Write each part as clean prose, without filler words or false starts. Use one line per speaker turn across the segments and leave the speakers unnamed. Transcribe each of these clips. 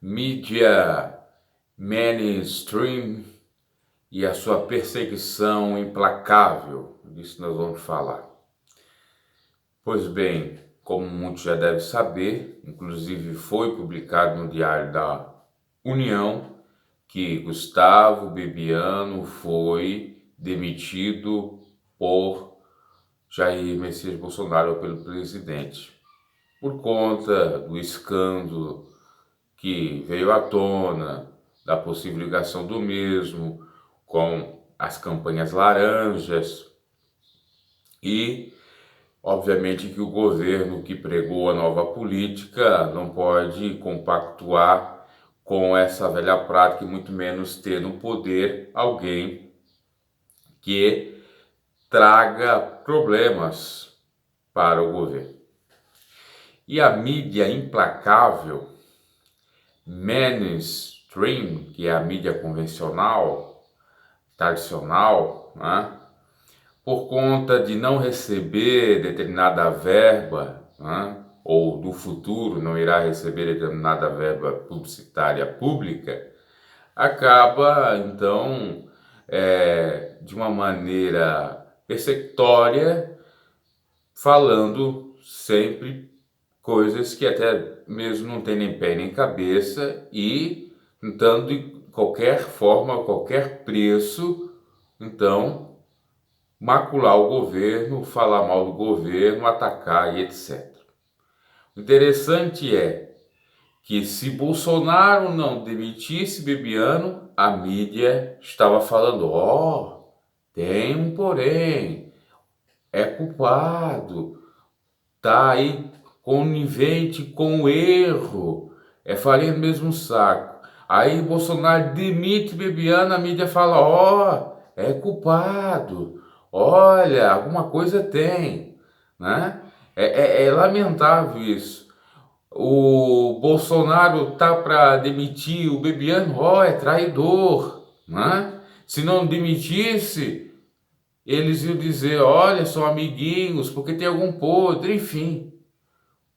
mídia mainstream e a sua perseguição implacável. Disso nós vamos falar. Pois bem, como muitos já devem saber, inclusive foi publicado no Diário da União, que Gustavo Bebiano foi demitido por Jair Messias Bolsonaro, pelo presidente, por conta do escândalo que veio à tona, da possível ligação do mesmo com as campanhas laranjas e, obviamente, que o governo que pregou a nova política não pode compactuar com essa velha prática e muito menos ter no poder alguém que traga problemas para o governo. E a mídia implacável, mainstream, que é a mídia convencional, tradicional, né? Por conta de não receber determinada verba, né? Ou do futuro não irá receber determinada verba publicitária pública, acaba então de uma maneira persecutória falando sempre coisas que até mesmo não tem nem pé nem cabeça e tentando de qualquer forma, a qualquer preço, então, macular o governo, falar mal do governo, atacar e etc. O interessante é que se Bolsonaro não demitisse Bebiano, a mídia estava falando, tem um porém, é culpado, tá aí conivente com o erro, é farinha do mesmo saco. Aí Bolsonaro demite Bebiano, a mídia fala, é culpado, olha, alguma coisa tem, né? É lamentável isso. O Bolsonaro tá para demitir o Bebiano, é traidor, né? Se não demitisse, eles iam dizer, olha, são amiguinhos, porque tem algum podre, enfim.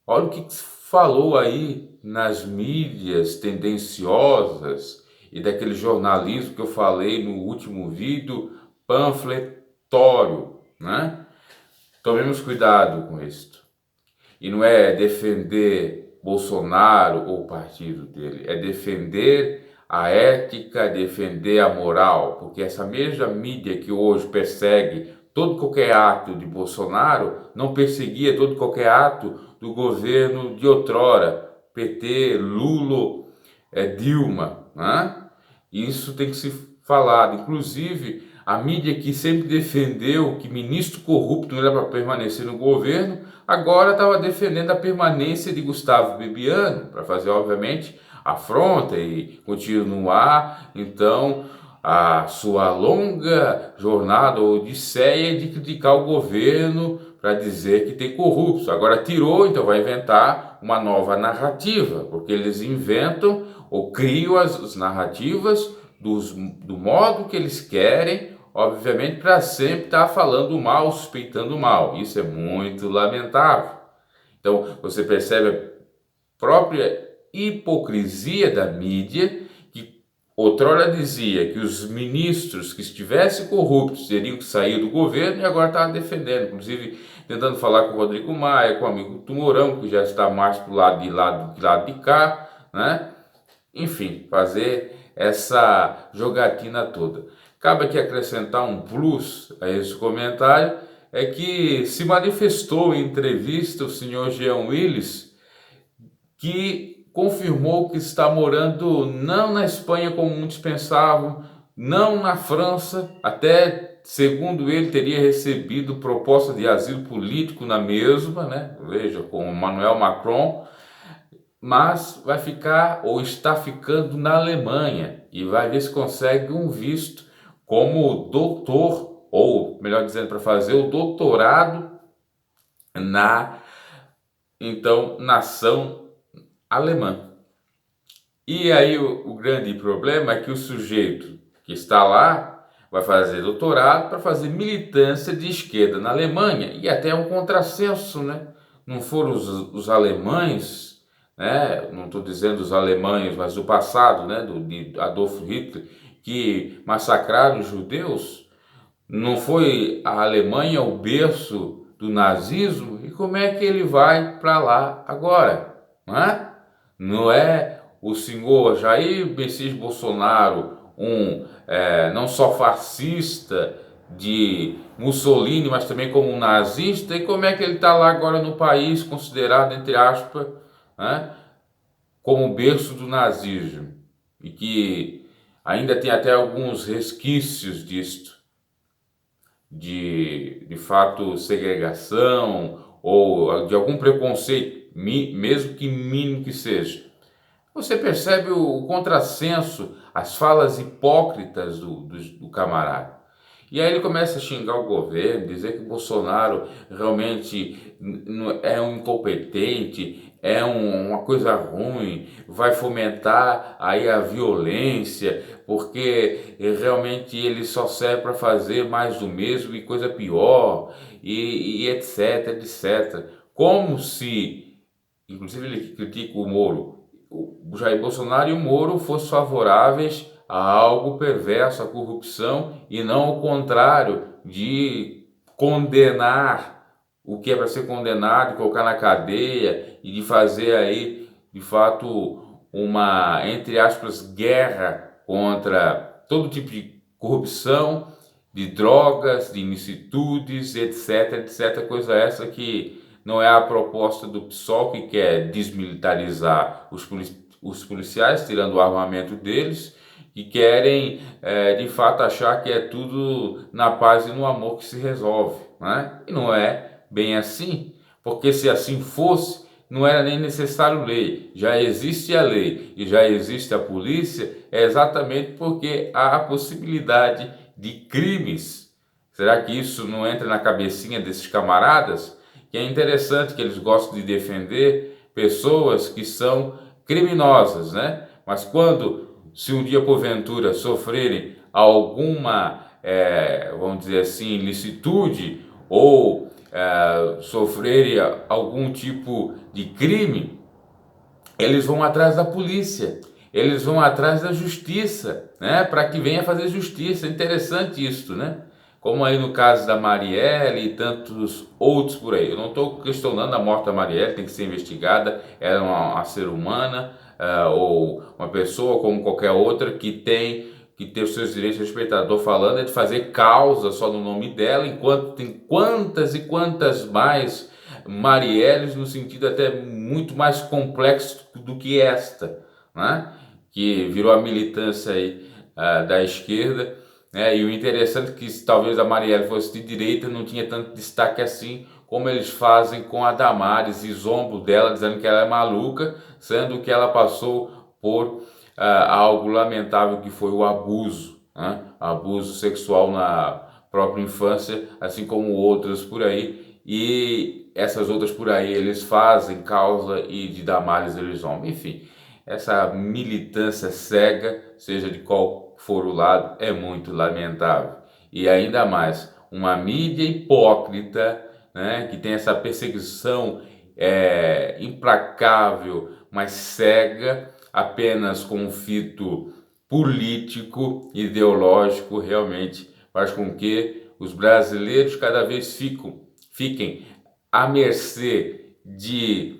Olha o que se falou aí nas mídias tendenciosas e daquele jornalismo que eu falei no último vídeo, panfletório, né? Tomemos cuidado com isto. E não é defender Bolsonaro ou o partido dele, é defender a ética, defender a moral, porque essa mesma mídia que hoje persegue todo qualquer ato de Bolsonaro, não perseguia todo qualquer ato do governo de outrora, PT, Lula, Dilma, né? Isso tem que ser falado. Inclusive, a mídia que sempre defendeu que ministro corrupto não era para permanecer no governo, agora estava defendendo a permanência de Gustavo Bebiano, para fazer, obviamente, afronta e continuar, então, a sua longa jornada ou odisseia de criticar o governo para dizer que tem corruptos. Agora tirou, então vai inventar uma nova narrativa, porque eles inventam ou criam as narrativas do modo que eles querem, obviamente para sempre estar falando mal, suspeitando mal. Isso é muito lamentável. Então você percebe a própria hipocrisia da mídia, que outrora dizia que os ministros que estivessem corruptos teriam que sair do governo e agora está defendendo, inclusive tentando falar com o Rodrigo Maia, com o amigo Tumorão, que já está mais para o lado de cá, né? Enfim, fazer essa jogatina toda. Cabe aqui acrescentar um plus a esse comentário, é que se manifestou em entrevista o senhor Jean Willis, que confirmou que está morando não na Espanha como muitos pensavam, não na França, até segundo ele teria recebido proposta de asilo político na mesma, né? Veja, com Emmanuel Macron, mas vai ficar ou está ficando na Alemanha e vai ver se consegue um visto como doutor, ou melhor dizendo, para fazer o doutorado na então nação alemã. E aí o grande problema é que o sujeito que está lá vai fazer doutorado para fazer militância de esquerda na Alemanha, e até é um contrassenso, né? Não foram os alemães né? Não estou dizendo os alemães, mas do passado, né? De Adolf Hitler, que massacraram os judeus. Não foi a Alemanha o berço do nazismo? E como é que ele vai para lá agora? Não é? Não é o senhor Jair Messias Bolsonaro não só fascista de Mussolini, mas também como um nazista? E como é que ele está lá agora no país considerado, entre aspas, né, como berço do nazismo? E que ainda tem até alguns resquícios disto, de fato segregação ou de algum preconceito, mesmo que mínimo que seja. Você percebe o contrassenso, as falas hipócritas do camarada. E aí ele começa a xingar o governo, dizer que o Bolsonaro realmente é um incompetente, uma coisa ruim, vai fomentar aí a violência, porque realmente ele só serve para fazer mais do mesmo e coisa pior, e etc, etc. Como se, inclusive ele critica o Moro, o Jair Bolsonaro e o Moro fossem favoráveis a algo perverso, a corrupção, e não o contrário, de condenar o que é para ser condenado, de colocar na cadeia e de fazer aí, de fato, uma, entre aspas, guerra contra todo tipo de corrupção, de drogas, de ilicitudes, etc, etc, coisa essa que não é a proposta do PSOL, que quer desmilitarizar os policiais, tirando o armamento deles, e querem, de fato, achar que é tudo na paz e no amor que se resolve, né? E não é bem assim, porque se assim fosse, não era nem necessário lei. Já existe a lei e já existe a polícia, é exatamente porque há a possibilidade de crimes. Será que isso não entra na cabecinha desses camaradas? Que é interessante que eles gostam de defender pessoas que são criminosas, né? Mas quando, se um dia porventura sofrerem alguma, vamos dizer assim, ilicitude ou sofrerem algum tipo de crime, eles vão atrás da polícia, eles vão atrás da justiça, né? Para que venha fazer justiça. É interessante isso, né? Como aí no caso da Marielle e tantos outros por aí. Eu não estou questionando a morte da Marielle, tem que ser investigada. Ela é uma ser humana, ou uma pessoa como qualquer outra que tem que ter os seus direitos respeitados. Estou falando de fazer causa só no nome dela, enquanto tem quantas e quantas mais Marielles, no sentido até muito mais complexo do que esta, né? Que virou a militância aí, da esquerda, né? E o interessante é que se talvez a Marielle fosse de direita, não tinha tanto destaque assim como eles fazem com a Damares e zombam dela, dizendo que ela é maluca, sendo que ela passou por algo lamentável, que foi o abuso, né? Abuso sexual na própria infância, assim como outras por aí, e essas outras por aí eles fazem causa e de Damares eles zombam. Enfim, essa militância cega, seja de qual for o lado, é muito lamentável. E ainda mais, uma mídia hipócrita, né, que tem essa perseguição implacável, mas cega, apenas com um fito político, ideológico, realmente faz com que os brasileiros cada vez fiquem à mercê de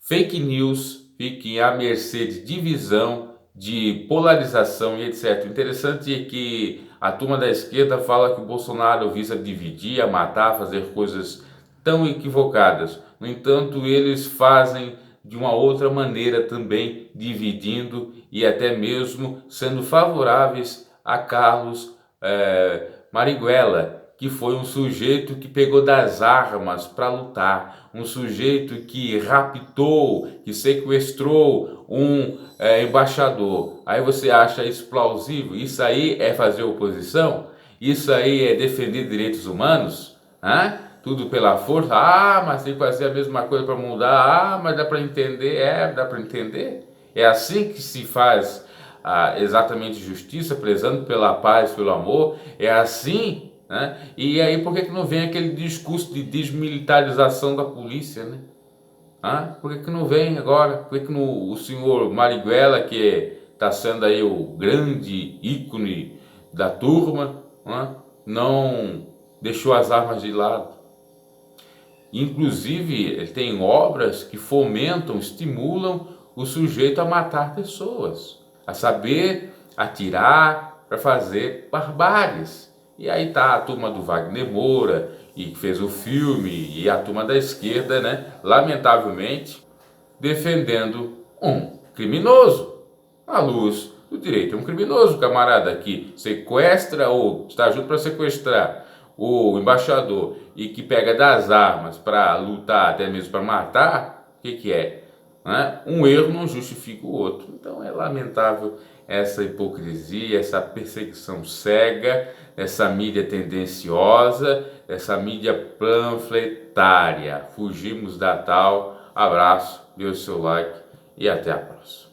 fake news, fiquem à mercê de divisão, de polarização e etc. O interessante é que a turma da esquerda fala que o Bolsonaro visa dividir, matar, fazer coisas tão equivocadas. No entanto, eles fazem de uma outra maneira também, dividindo e até mesmo sendo favoráveis a Carlos Marighella, que foi um sujeito que pegou das armas para lutar, um sujeito que raptou, que sequestrou um embaixador. Aí você acha isso plausível? Isso aí é fazer oposição? Isso aí é defender direitos humanos? Hã? Tudo pela força? Ah, mas tem que fazer a mesma coisa para mudar. Ah, mas dá para entender? Dá para entender? É assim que se faz exatamente justiça, prezando pela paz, pelo amor. É assim, né? E aí por que não vem aquele discurso de desmilitarização da polícia, né? Ah, por que não vem agora? Por que o senhor Marighella, que está sendo aí o grande ícone da turma, não deixou as armas de lado? Inclusive, ele tem obras que fomentam, estimulam o sujeito a matar pessoas, a saber atirar para fazer barbáries. E aí tá a turma do Wagner Moura, e que fez o filme, e a turma da esquerda, né, lamentavelmente, defendendo um criminoso à luz do direito. É um criminoso, camarada, que sequestra ou está junto para sequestrar o embaixador e que pega das armas para lutar, até mesmo para matar. O que é? Um erro não justifica o outro. Então é lamentável essa hipocrisia, essa perseguição cega, essa mídia tendenciosa, essa mídia panfletária. Fugimos da tal. Abraço, dê o seu like e até a próxima.